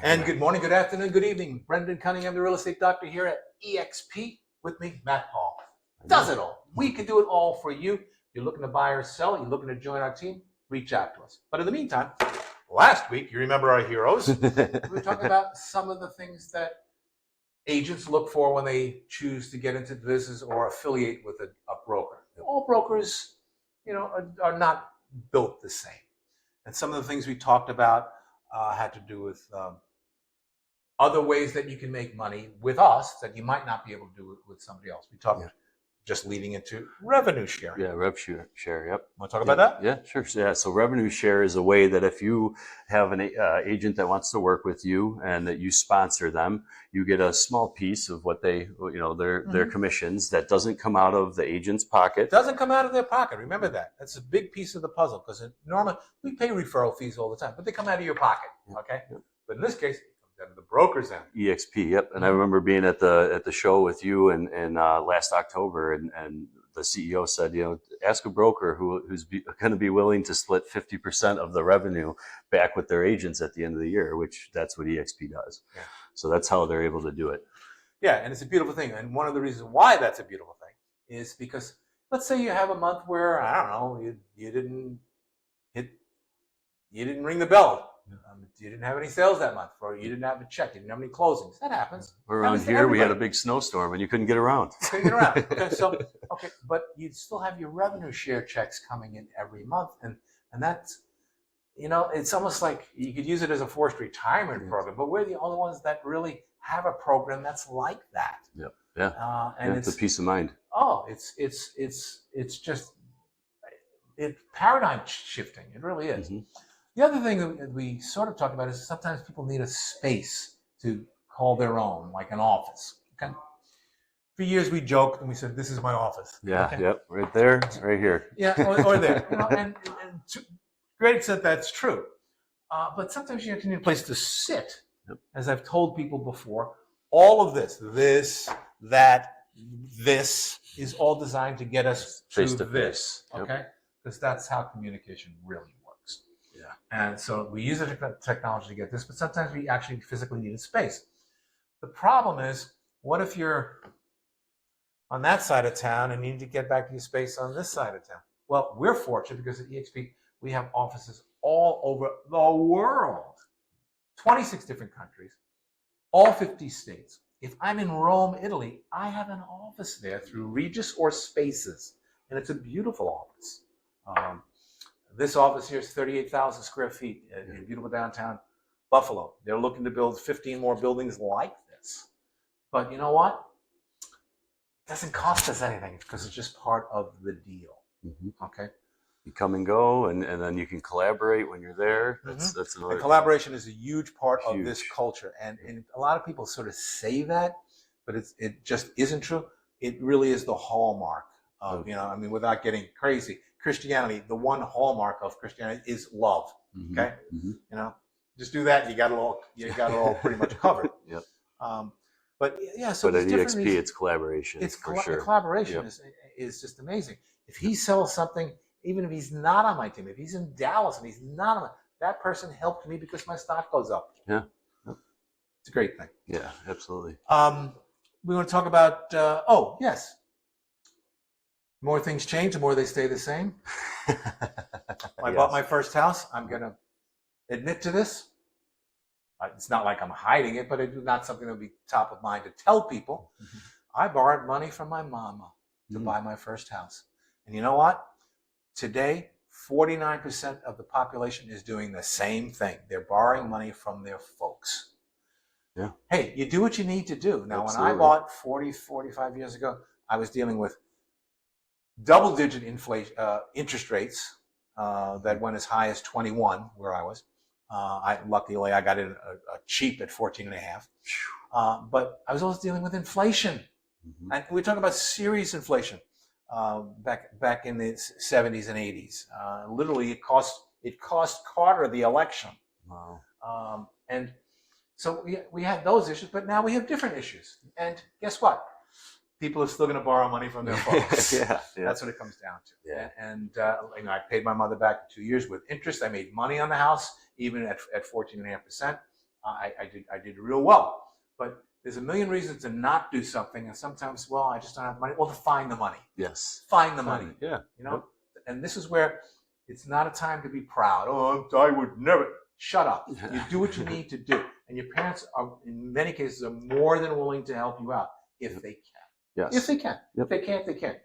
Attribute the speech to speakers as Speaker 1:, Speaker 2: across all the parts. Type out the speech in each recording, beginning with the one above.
Speaker 1: And good morning, good afternoon, good evening. Brendan Cunningham, the real estate doctor here at EXP. With me, Matt Paul. Does it all. We can do it all for you. You're looking to buy or sell, you're looking to join our team, reach out to us. But in the meantime, last week, you remember our heroes? We were talking about some of the things that agents look for when they choose to get into the business or affiliate with a broker. All brokers, are not built the same. And some of the things we talked about had to do with other ways that you can make money with us that you might not be able to do with somebody else. We talked just leading into revenue share.
Speaker 2: Yeah, rev share. Yep.
Speaker 1: Want to talk about that?
Speaker 2: Yeah, sure. Yeah. So revenue share is a way that if you have an agent that wants to work with you and that you sponsor them, you get a small piece of what they, their commissions that doesn't come out of the agent's pocket.
Speaker 1: Doesn't come out of their pocket. Remember that. That's a big piece of the puzzle because normally we pay referral fees all the time, but they come out of your pocket. Okay. Yep. But in this case, out of the broker's end.
Speaker 2: EXP, yep. And I remember being at the show with you and last October, and the CEO said, ask a broker who's going to be willing to split 50% of the revenue back with their agents at the end of the year, which that's what EXP does. Yeah. So that's how they're able to do it.
Speaker 1: Yeah, and it's a beautiful thing. And one of the reasons why that's a beautiful thing is because let's say you have a month where, I don't know, you didn't ring the bell. You didn't have any sales that month, or you didn't have a check, you didn't have any closings. That happens.
Speaker 2: Around here, we had a big snowstorm, and you couldn't get around.
Speaker 1: Okay, but you'd still have your revenue share checks coming in every month, and that's, it's almost like you could use it as a forced retirement program, but we're the only ones that really have a program that's like that.
Speaker 2: Yep. Yeah. And it's a peace of mind.
Speaker 1: Oh, it's just paradigm shifting. It really is. Mm-hmm. The other thing that we sort of talk about is sometimes people need a space to call their own, like an office. Okay. For years we joked and we said, "This is my office."
Speaker 2: Yeah.
Speaker 1: Okay?
Speaker 2: Yep. Right there. Right here.
Speaker 1: Yeah. Or there. And to great extent that's true. But sometimes you need a place to sit. Yep. As I've told people before, all of this is all designed to get us
Speaker 2: face
Speaker 1: to this.
Speaker 2: Yep.
Speaker 1: Okay. Because that's how communication really works. And so we use the technology to get this, but sometimes we actually physically need a space. The problem is, what if you're on that side of town and you need to get back to your space on this side of town? Well, we're fortunate because at EXP, we have offices all over the world, 26 different countries, all 50 states. If I'm in Rome, Italy, I have an office there through Regus or Spaces, and it's a beautiful office. This office here is 38,000 square feet in beautiful downtown Buffalo. They're looking to build 15 more buildings like this. But you know what? It doesn't cost us anything because it's just part of the deal. Mm-hmm. Okay?
Speaker 2: You come and go, and then you can collaborate when you're there. That's another.
Speaker 1: And collaboration is a huge part of this culture. And a lot of people sort of say that, but it just isn't true. It really is the hallmark of, without getting crazy. Christianity, the one hallmark of Christianity is love. Mm-hmm. Okay, mm-hmm. Just do that, you got it all pretty much covered.
Speaker 2: Yep.
Speaker 1: But yeah, so
Speaker 2: at EXP, it's collaboration.
Speaker 1: It's
Speaker 2: for sure.
Speaker 1: Collaboration is just amazing. If he sells something, even if he's not on my team, if he's in Dallas and he's not on that person helped me because my stock goes up.
Speaker 2: Yeah,
Speaker 1: it's a great thing.
Speaker 2: Yeah, absolutely.
Speaker 1: We want to talk about. Yes. The more things change, the more they stay the same. I bought my first house. I'm going to admit to this. It's not like I'm hiding it, but it's not something that would be top of mind to tell people. Mm-hmm. I borrowed money from my mama to buy my first house. And you know what? Today, 49% of the population is doing the same thing. They're borrowing money from their folks.
Speaker 2: Yeah.
Speaker 1: Hey, you do what you need to do. Now,
Speaker 2: Absolutely.
Speaker 1: When I bought 45 years ago, I was dealing with double-digit inflation, interest rates that went as high as 21, where I was. Luckily, I got it cheap at 14.5. But I was also dealing with inflation, and we're talking about serious inflation back in the 70s and 80s. Literally, it cost Carter the election.
Speaker 2: Wow.
Speaker 1: And so we had those issues, but now we have different issues. And guess what? People are still going to borrow money from their folks.
Speaker 2: Yeah.
Speaker 1: That's what it comes down to.
Speaker 2: Yeah.
Speaker 1: And I paid my mother back in 2 years with interest. I made money on the house, even at 14.5%. I did real well. But there's a million reasons to not do something, and sometimes, well, I just don't have money. Well, to find the money.
Speaker 2: Yes.
Speaker 1: Find the money.
Speaker 2: Yeah.
Speaker 1: You know, and this is where it's not a time to be proud. Oh, I would never. Shut up. You do what you need to do, and your parents are, in many cases, are more than willing to help you out if they can.
Speaker 2: Yes.
Speaker 1: If they can.
Speaker 2: Yep.
Speaker 1: If they can't, they can't.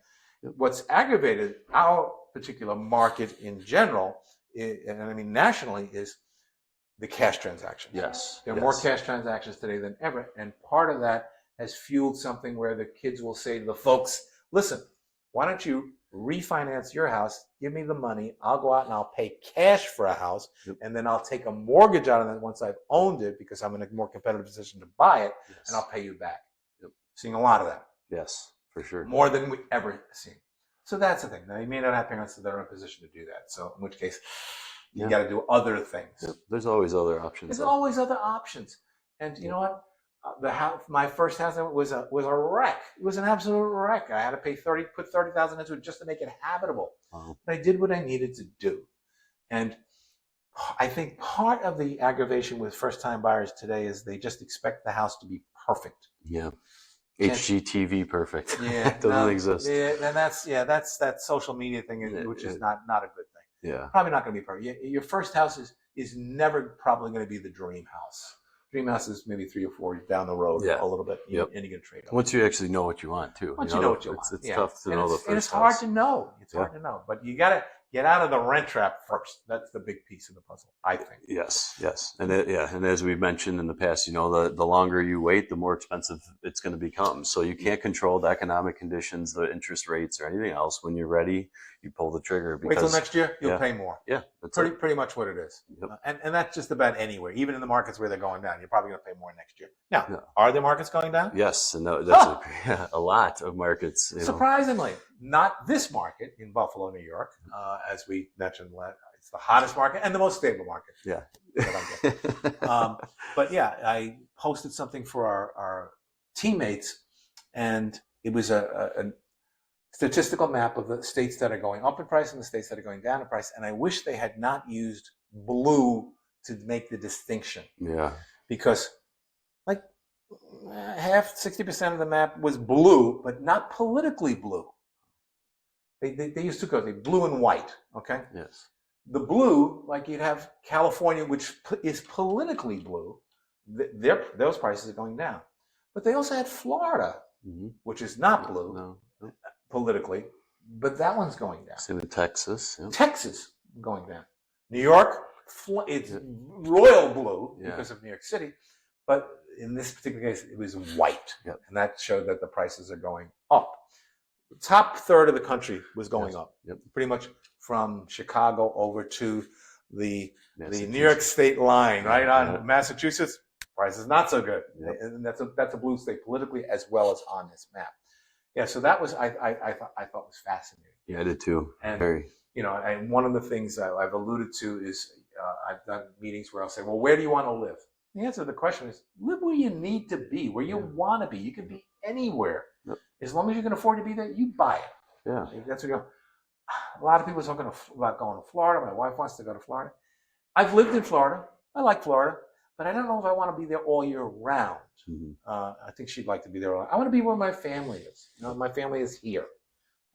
Speaker 2: Yep.
Speaker 1: What's aggravated our particular market in general, and I mean nationally, is the cash transactions.
Speaker 2: Yes.
Speaker 1: There are more cash transactions today than ever, and part of that has fueled something where the kids will say to the folks, listen, why don't you refinance your house, give me the money, I'll go out and I'll pay cash for a house, and then I'll take a mortgage out of it once I've owned it because I'm in a more competitive position to buy it, and I'll pay you back. Seeing a lot of that.
Speaker 2: Yes, for sure.
Speaker 1: More than we ever seen. So that's the thing. Now, you may not have parents that are in a position to do that. So in which case, you got to do other things.
Speaker 2: There's always other options.
Speaker 1: There's always other options. And you know what? The house, my first house was a wreck. It was an absolute wreck. I had to put $30,000 into it just to make it habitable. But I did what I needed to do. And I think part of the aggravation with first-time buyers today is they just expect the house to be perfect.
Speaker 2: Yeah. HGTV perfect.
Speaker 1: Yeah,
Speaker 2: it doesn't exist.
Speaker 1: Yeah, and that's that social media thing, which is not a good thing.
Speaker 2: Yeah,
Speaker 1: probably not going to be perfect. Your first house is never probably going to be the dream house. Dream house is maybe 3 or 4 down the road a little bit. And you're going to trade.
Speaker 2: Once you actually know what you want, too.
Speaker 1: Once you know what you want,
Speaker 2: it's tough to know the first.
Speaker 1: And it's hard to know. It's hard to know, but you got to get out of the rent trap first. That's the big piece of the puzzle, I think.
Speaker 2: Yes, and and as we mentioned in the past, you know, the longer you wait, the more expensive it's going to become. So you can't control the economic conditions, the interest rates, or anything else. When you're ready, you pull the trigger. Because,
Speaker 1: wait till next year, you'll pay more.
Speaker 2: Yeah, that's
Speaker 1: pretty much what it is. Yep. And that's just about anywhere. Even in the markets where they're going down, you're probably going to pay more next year. Now, are the markets going down?
Speaker 2: Yes, and that's a lot of markets.
Speaker 1: Surprisingly, not this market in Buffalo, New York, as we mentioned. It's the hottest market and the most stable market.
Speaker 2: Yeah.
Speaker 1: But yeah, I posted something for our teammates, and it was a statistical map of the states that are going up in price and the states that are going down in price. And I wish they had not used blue to make the distinction.
Speaker 2: Yeah.
Speaker 1: Because like 60% of the map was blue, but not politically blue. They used two colors, blue and white. Okay.
Speaker 2: Yes.
Speaker 1: The blue, like you'd have California, which is politically blue. Those prices are going down. But they also had Florida, which is not blue politically, but that one's going down.
Speaker 2: Same with Texas. Yep.
Speaker 1: Texas going down. New York, it's royal blue because of New York City, but in this particular case, it was white, and that showed that the prices are going up. The top third of the country was going up, pretty much from Chicago over to the New York State line, right on Massachusetts. Price is not so good, and that's a blue state politically as well as on this map. Yeah, so that was I thought was fascinating.
Speaker 2: Yeah, I did too.
Speaker 1: And
Speaker 2: very.
Speaker 1: You know, and one of the things I've alluded to is I've done meetings where I'll say, well, where do you want to live? The answer to the question is live where you need to be, where you want to be. You can be anywhere. As long as you can afford to be there, you buy it.
Speaker 2: Yeah.
Speaker 1: That's what a lot of people are talking about going to Florida. My wife wants to go to Florida. I've lived in Florida. I like Florida, but I don't know if I want to be there all year round. I think she'd like to be there. I want to be where my family is. You know, my family is here.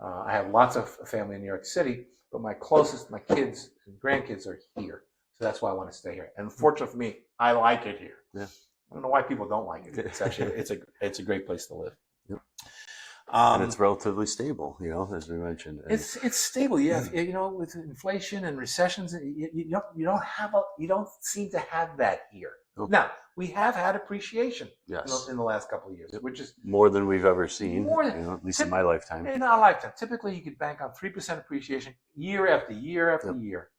Speaker 1: I have lots of family in New York City, but my kids and grandkids are here. So that's why I want to stay here. And fortunately for me, I like it here.
Speaker 2: Yeah.
Speaker 1: I don't know why people don't like it. It's actually it's a great place to live.
Speaker 2: Yep. And it's relatively stable, you know, as we mentioned. And
Speaker 1: it's stable. Yeah, you know, with inflation and recessions, you don't seem to have that here. Okay. Now we have had appreciation in the last couple of years, which is
Speaker 2: more than we've ever seen. At least in my lifetime.
Speaker 1: In our lifetime, typically you could bank on 3% appreciation year after year after year,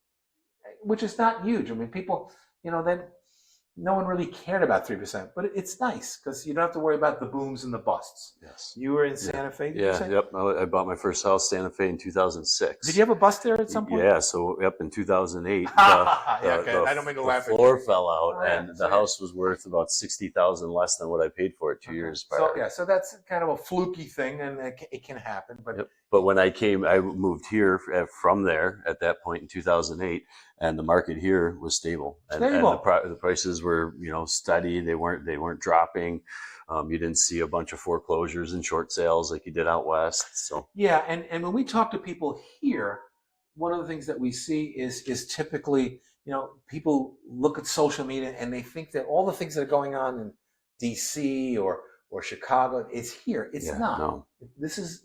Speaker 1: which is not huge. I mean, people, you know, then no one really cared about 3%, but it's nice because you don't have to worry about the booms and the busts.
Speaker 2: Yes.
Speaker 1: You were in Santa Fe?
Speaker 2: Yep. I bought my first house, Santa Fe, in 2006.
Speaker 1: Did you have a bust there at some point?
Speaker 2: Yeah. So, in 2008,
Speaker 1: I don't mean to laugh.
Speaker 2: The floor fell out, and the house was worth about $60,000 less than what I paid for it 2 years prior.
Speaker 1: So that's kind of a fluky thing, and it can happen. But
Speaker 2: But when I moved here from there at that point in 2008, and the market here was stable, and the prices were, you know, steady. They weren't dropping. You didn't see a bunch of foreclosures and short sales like you did out west. So
Speaker 1: yeah, and when we talk to people here, one of the things that we see is typically, you know, people look at social media and they think that all the things that are going on in DC or Chicago is here. It's not. No. This is,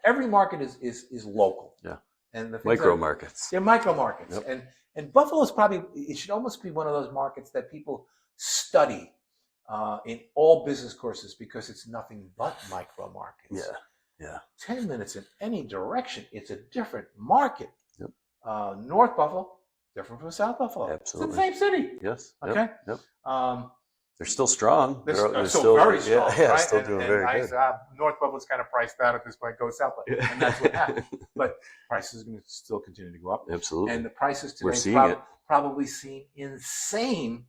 Speaker 1: every market is local.
Speaker 2: Yeah.
Speaker 1: And the
Speaker 2: micro markets.
Speaker 1: They're micro markets.
Speaker 2: Yep.
Speaker 1: And Buffalo's probably, it should almost be one of those markets that people study in all business courses, because it's nothing but micro markets.
Speaker 2: Yeah.
Speaker 1: 10 minutes in any direction, it's a different market.
Speaker 2: Yep.
Speaker 1: North Buffalo, different from South Buffalo.
Speaker 2: Absolutely.
Speaker 1: It's the same city.
Speaker 2: Yes.
Speaker 1: Okay.
Speaker 2: Yep. They're still strong.
Speaker 1: They're still very strong.
Speaker 2: Yeah,
Speaker 1: right?
Speaker 2: Still doing very good.
Speaker 1: North Buffalo's kind of priced out at this point. Go south, and that's what happened. But prices are going to still continue to go up.
Speaker 2: Absolutely.
Speaker 1: And the prices
Speaker 2: We're
Speaker 1: today
Speaker 2: seeing it.
Speaker 1: probably seem insane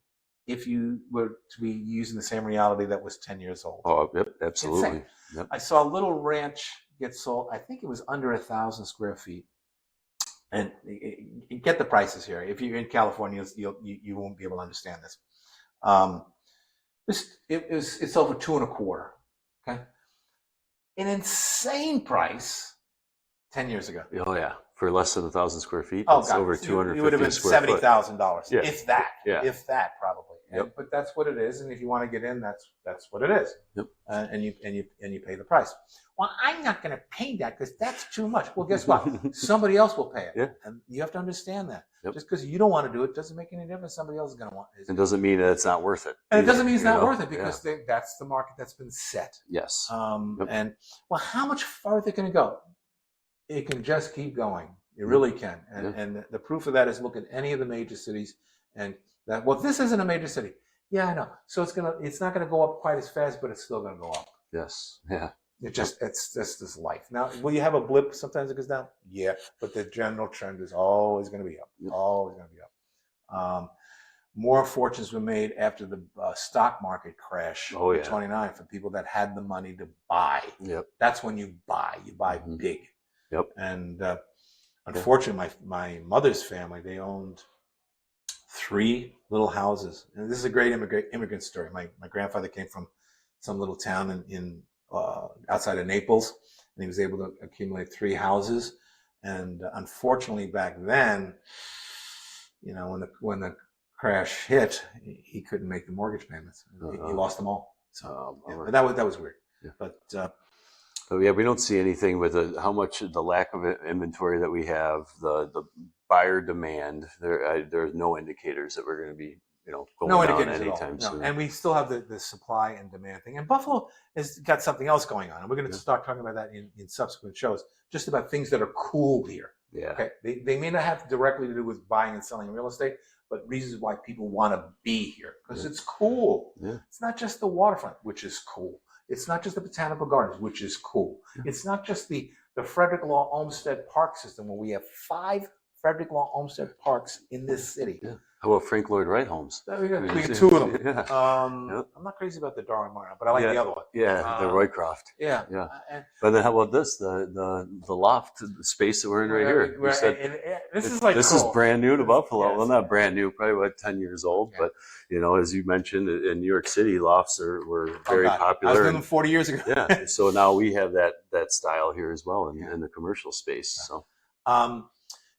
Speaker 1: if you were to be using the same reality that was 10 years old.
Speaker 2: Oh, yep, absolutely. Yep.
Speaker 1: I saw a little ranch get sold. I think it was under 1,000 square feet. And you get the prices here. If you're in California, you won't be able to understand this. It's over 2.25. Okay, an insane price 10 years ago.
Speaker 2: Oh yeah, for less than 1,000 square feet.
Speaker 1: Oh
Speaker 2: it's
Speaker 1: God,
Speaker 2: over 250
Speaker 1: it would have been $70,000,
Speaker 2: yeah.
Speaker 1: if that.
Speaker 2: Yeah.
Speaker 1: If that, probably.
Speaker 2: Yep.
Speaker 1: But that's what it is, and if you want to get in, that's what it is.
Speaker 2: Yep.
Speaker 1: And you pay the price. Well, I'm not going to pay that because that's too much. Well, guess what? Somebody else will pay it.
Speaker 2: Yeah.
Speaker 1: And you have to understand that.
Speaker 2: Yep.
Speaker 1: Just because you don't want to do it doesn't make any difference. Somebody else is going to want it.
Speaker 2: It doesn't mean that it's not worth it.
Speaker 1: And it doesn't mean it's not worth it, because that's the market that's been set.
Speaker 2: Yes.
Speaker 1: And well, how much farther can it go? It can just keep going. It really can. And the proof of that is look at any of the major cities, and that, well, this isn't a major city. Yeah, I know. So it's not gonna go up quite as fast, but it's still gonna go up.
Speaker 2: Yes. Yeah.
Speaker 1: It's just this life. Now, will you have a blip? Sometimes it goes down. Yeah, but the general trend is always gonna be up.
Speaker 2: Yep.
Speaker 1: Always gonna be up. More fortunes were made after the stock market crash in '29 for people that had the money to buy.
Speaker 2: Yep.
Speaker 1: That's when you buy. You buy big.
Speaker 2: Yep.
Speaker 1: And unfortunately, my mother's family, they owned 3 little houses. And this is a great immigrant story. My grandfather came from some little town in outside of Naples, and he was able to accumulate 3 houses. And unfortunately, back then, you know, when the crash hit, he couldn't make the mortgage payments. He lost them all. So but that was weird. Yeah. But
Speaker 2: yeah, we don't see anything with how much the lack of inventory that we have, the buyer demand. There's no indicators that we're going to be, you know, going down anytime soon.
Speaker 1: No. And we still have the supply and demand thing. And Buffalo has got something else going on, and we're going to start talking about that in subsequent shows. Just about things that are cool here.
Speaker 2: Yeah.
Speaker 1: Okay. They may not have directly to do with buying and selling real estate, but reasons why people want to be here, because it's cool.
Speaker 2: Yeah.
Speaker 1: It's not just the waterfront, which is cool. It's not just the botanical gardens, which is cool. Yeah. It's not just the Frederick Law Olmsted Park system, where we have 5 Frederick Law Olmsted parks in this city.
Speaker 2: Yeah. How about Frank Lloyd Wright homes?
Speaker 1: We got 2 of them.
Speaker 2: Yeah.
Speaker 1: I'm not crazy about the Darwin Martin, but I like the other one.
Speaker 2: Yeah, the Roycroft.
Speaker 1: Yeah.
Speaker 2: Yeah. But then how about this? The loft, the space that we're in right here. This is brand new to Buffalo. Yes. Well, not brand new, probably about 10 years old. Yeah. But you know, as you mentioned, in New York City, lofts were very popular.
Speaker 1: I was in them 40 years ago.
Speaker 2: Yeah. So now we have that style here as well in the commercial space.
Speaker 1: Yeah.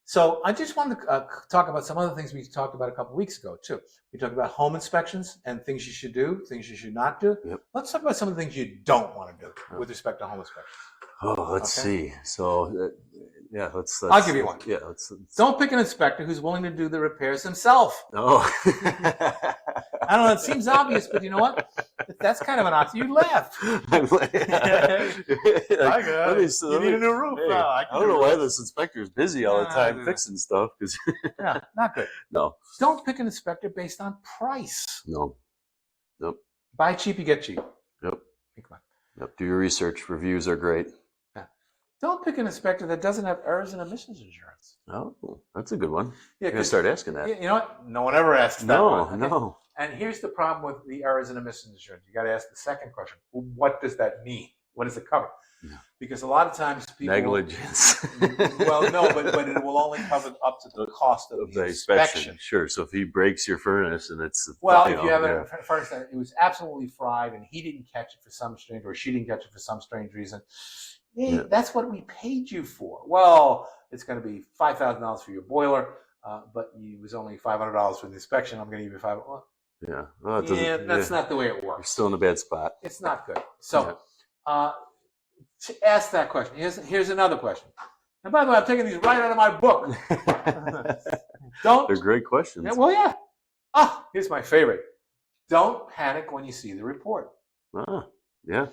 Speaker 1: So I just wanted to talk about some other things we talked about a couple of weeks ago, too. We talked about home inspections and things you should do, things you should not do.
Speaker 2: Yep.
Speaker 1: Let's talk about some of the things you don't want to do with respect to home inspections.
Speaker 2: Oh, let's see. So, let's.
Speaker 1: I'll give you one.
Speaker 2: Yeah, let's.
Speaker 1: Don't pick an inspector who's willing to do the repairs himself.
Speaker 2: Oh.
Speaker 1: I don't know. It seems obvious, but you know what? That's kind of an oxy. You left. You need a new roof.
Speaker 2: Hey, I don't know why this inspector is busy all the time fixing stuff.
Speaker 1: Yeah, not good.
Speaker 2: No.
Speaker 1: Don't pick an inspector based on price.
Speaker 2: No. Nope.
Speaker 1: Buy cheap, you get cheap.
Speaker 2: Yep. Yep. Do your research. Reviews are great.
Speaker 1: Yeah. Don't pick an inspector that doesn't have errors and omissions insurance.
Speaker 2: Oh, that's a good one.
Speaker 1: Yeah,
Speaker 2: you're gonna start asking that.
Speaker 1: You know what? No one ever asks that.
Speaker 2: No.
Speaker 1: And here's the problem with the errors and omissions insurance. You got to ask the second question. What does that mean? what does it cover?
Speaker 2: Yeah.
Speaker 1: Because a lot of times people
Speaker 2: Negligence.
Speaker 1: well, no, but it will only cover up to the cost of the inspection.
Speaker 2: Sure. So if he breaks your furnace and it's
Speaker 1: well, if you have a furnace that it was absolutely fried and he didn't catch it for some strange, or she didn't catch it for some strange reason, hey, that's what we paid you for. Well, it's going to be $5,000 for your boiler, but it was only $500 for the inspection. I'm going to give you $500. Well,
Speaker 2: well,
Speaker 1: that's not the way it
Speaker 2: You're
Speaker 1: works.
Speaker 2: still in a bad spot.
Speaker 1: It's not good. So, to ask that question. Here's another question. And by the way, I'm taking these right out of my book.
Speaker 2: They're great questions.
Speaker 1: Well, yeah. Here's my favorite. Don't panic when you see the report.
Speaker 2: Yeah.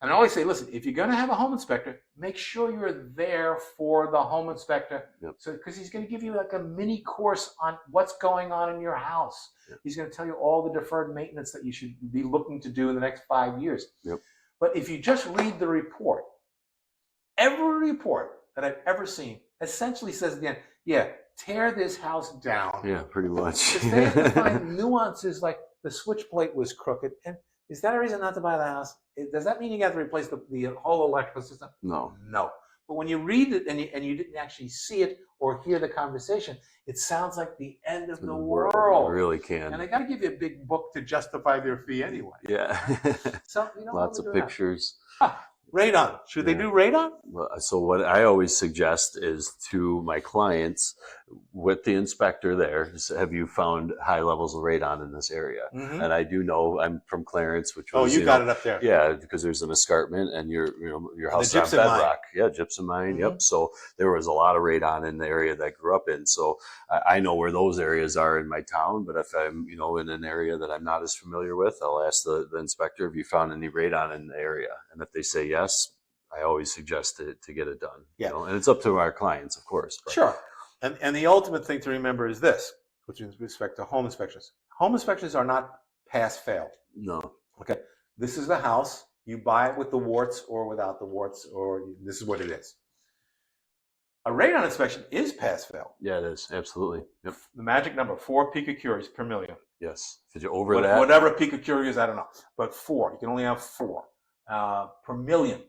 Speaker 1: And I always say, listen, if you're going to have a home inspector, make sure you're there for the home inspector. So, because he's going to give you like a mini course on what's going on in your house. He's going to tell you all the deferred maintenance that you should be looking to do in the next 5 years. But if you just read the report, every report that I've ever seen essentially says at the end, tear this house down.
Speaker 2: Yeah, pretty much.
Speaker 1: Because they have to find nuances like the switch plate was crooked. And is that a reason not to buy the house? Does that mean you got to replace the whole electrical system?
Speaker 2: No.
Speaker 1: But when you read it and you didn't actually see it or hear the conversation, it sounds like the end of the world.
Speaker 2: It really can.
Speaker 1: And they got to give you a big book to justify their fee anyway.
Speaker 2: Yeah.
Speaker 1: So you know,
Speaker 2: lots of pictures.
Speaker 1: Radon. Should they do radon?
Speaker 2: So what I always suggest is to my clients, with the inspector there, have you found high levels of radon in this area? And I do know, I'm from Clarence, which was,
Speaker 1: you got it up there.
Speaker 2: Yeah, because there's an escarpment and your house is on bedrock. Yeah, gypsum mine. Yep. So there was a lot of radon in the area that I grew up in. So I know where those areas are in my town, but if I'm, in an area that I'm not as familiar with, I'll ask the inspector, have you found any radon in the area? And if they say yes, I always suggest to get it done. And it's up to our clients, of course. But.
Speaker 1: Sure. And the ultimate thing to remember is this, with respect to home inspections. Home inspections are not pass-fail.
Speaker 2: No.
Speaker 1: Okay. This is the house. You buy it with the warts or without the warts, or this is what it is. A radon inspection is pass-fail.
Speaker 2: Yeah, it is. Absolutely. Yep.
Speaker 1: The magic number, 4 picocuries per million.
Speaker 2: Yes. If you're over that.
Speaker 1: Whatever picocurie is, I don't know. But 4. You can only have 4 per million.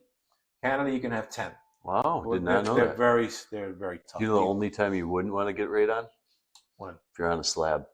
Speaker 1: Canada, you can have 10.
Speaker 2: Wow, did not know
Speaker 1: they're
Speaker 2: that.
Speaker 1: They're very tough.
Speaker 2: You know the only time you wouldn't want to get radon?
Speaker 1: When?
Speaker 2: If you're on a slab.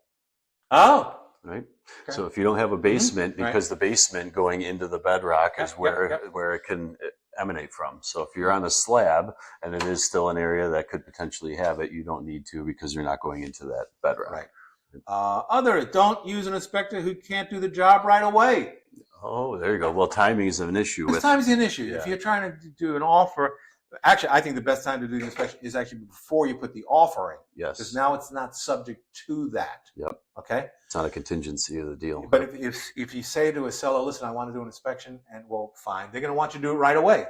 Speaker 1: Oh.
Speaker 2: Right? Okay. So if you don't have a basement, because the basement going into the bedrock is where it can emanate from. So if you're on a slab and it is still an area that could potentially have it, you don't need to, because you're not going into that bedrock.
Speaker 1: Right. Don't use an inspector who can't do the job right away.
Speaker 2: Oh, there you go. Well, timing is an issue.
Speaker 1: Time is an issue. If you're trying to do an offer, actually, I think the best time to do the inspection is actually before you put the offer in.
Speaker 2: Yes.
Speaker 1: Because now it's not subject to that.
Speaker 2: Yep.
Speaker 1: Okay.
Speaker 2: It's not a contingency of the deal.
Speaker 1: But if you say to a seller, listen, I want to do an inspection, and well, fine, they're going to want you to do it right away.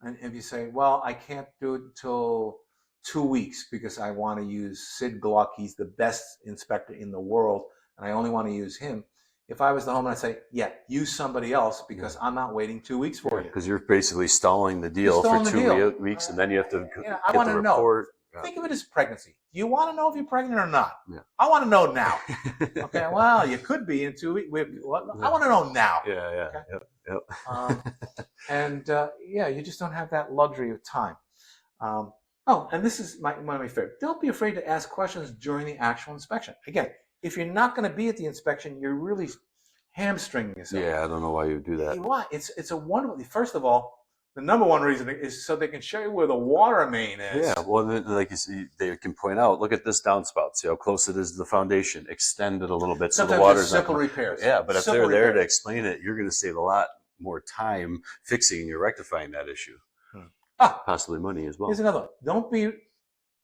Speaker 1: And if you say, well, I can't do it until 2 weeks because I want to use Sid Gluck, he's the best inspector in the world, and I only want to use him. If I was the homeowner, I'd say, use somebody else because I'm not waiting 2 weeks for you.
Speaker 2: Because you're basically stalling the deal for 2 weeks, and then you have to get
Speaker 1: I want
Speaker 2: the
Speaker 1: to
Speaker 2: report.
Speaker 1: Know. Think of it as pregnancy. Do you want to know if you're pregnant or not?
Speaker 2: Yeah.
Speaker 1: I want to know now. Okay, well, you could be in 2 weeks. I want to know now.
Speaker 2: Yeah.
Speaker 1: Okay? You just don't have that luxury of time. And this is one of my favorite. Don't be afraid to ask questions during the actual inspection. Again, if you're not going to be at the inspection, you're really hamstringing yourself.
Speaker 2: Yeah, I don't know why you would do that.
Speaker 1: Why? It's a wonderful. First of all, the number one reason is so they can show you where the water main is.
Speaker 2: Yeah, well, like you see, they can point out, look at this downspout. See how close it is to the foundation. Extend it a little bit
Speaker 1: Sometimes
Speaker 2: so the water's
Speaker 1: simple repairs.
Speaker 2: Yeah, but if they're there to explain it, you're going to save a lot more time fixing and rectifying that issue. Possibly money as well.
Speaker 1: Here's another one.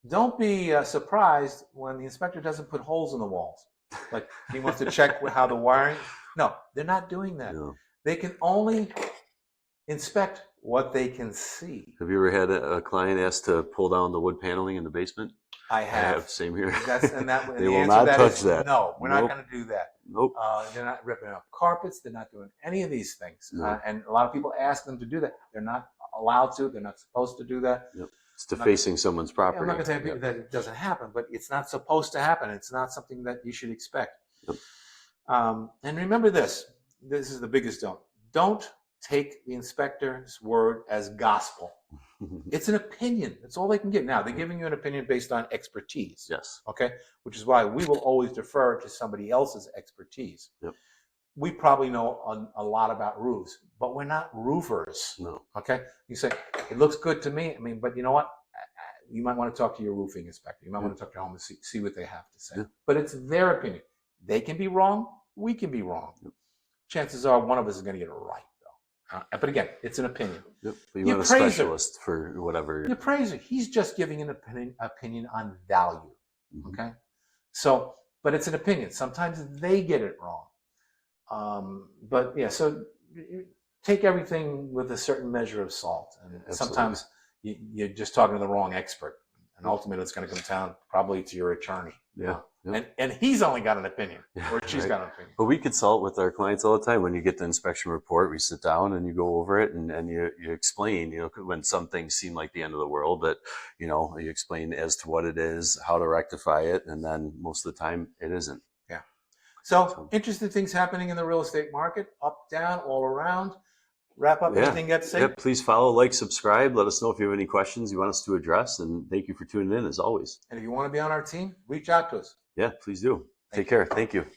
Speaker 1: Don't be surprised when the inspector doesn't put holes in the walls. Like he wants to check how the wiring. No, they're not doing that. No. They can only inspect what they can see.
Speaker 2: Have you ever had a client ask to pull down the wood paneling in the basement?
Speaker 1: I have.
Speaker 2: Same here.
Speaker 1: They
Speaker 2: will not touch that.
Speaker 1: No, we're not going to do that.
Speaker 2: Nope.
Speaker 1: They're not ripping up carpets. They're not doing any of these things. No. And a lot of people ask them to do that. They're not allowed to. They're not supposed to do that.
Speaker 2: Yep. It's defacing someone's property.
Speaker 1: I'm not going to tell you that it doesn't happen, but it's not supposed to happen. It's not something that you should expect. Yep. And remember this. This is the biggest don't. Don't take the inspector's word as gospel. It's an opinion. That's all they can give. Now, they're giving you an opinion based on expertise.
Speaker 2: Yes.
Speaker 1: Okay? Which is why we will always defer to somebody else's expertise.
Speaker 2: Yep.
Speaker 1: We probably know a lot about roofs, but we're not roofers.
Speaker 2: No.
Speaker 1: Okay? You say, it looks good to me. I mean, but you know what? You might want to talk to your roofing inspector. You might want to talk to your home and see what they have to say.
Speaker 2: Yeah.
Speaker 1: But it's their opinion. They can be wrong. We can be wrong.
Speaker 2: Yep.
Speaker 1: Chances are one of us is going to get it right. But again, it's an opinion.
Speaker 2: Yep. But
Speaker 1: The
Speaker 2: you want a
Speaker 1: appraiser.
Speaker 2: specialist for whatever.
Speaker 1: The appraiser, he's just giving an opinion on value. Okay? So, but it's an opinion. Sometimes they get it wrong. But yeah, so take everything with a certain measure of salt. And sometimes you're just talking to the wrong expert. And ultimately, it's going to come down probably to your attorney.
Speaker 2: Yeah. Yep.
Speaker 1: And he's only got an opinion, or she's
Speaker 2: Right.
Speaker 1: got an opinion.
Speaker 2: But we consult with our clients all the time. When you get the inspection report, we sit down and you go over it and you explain, when some things seem like the end of the world, that, you explain as to what it is, how to rectify it. And then most of the time it isn't.
Speaker 1: Yeah. So interesting things happening in the real estate market, up, down, all around. Wrap up anything you got to say?
Speaker 2: Yep. Please follow, like, subscribe. Let us know if you have any questions you want us to address. And thank you for tuning in as always.
Speaker 1: And if you want to be on our team, reach out to us.
Speaker 2: Yeah, please do. Take care. Thank you.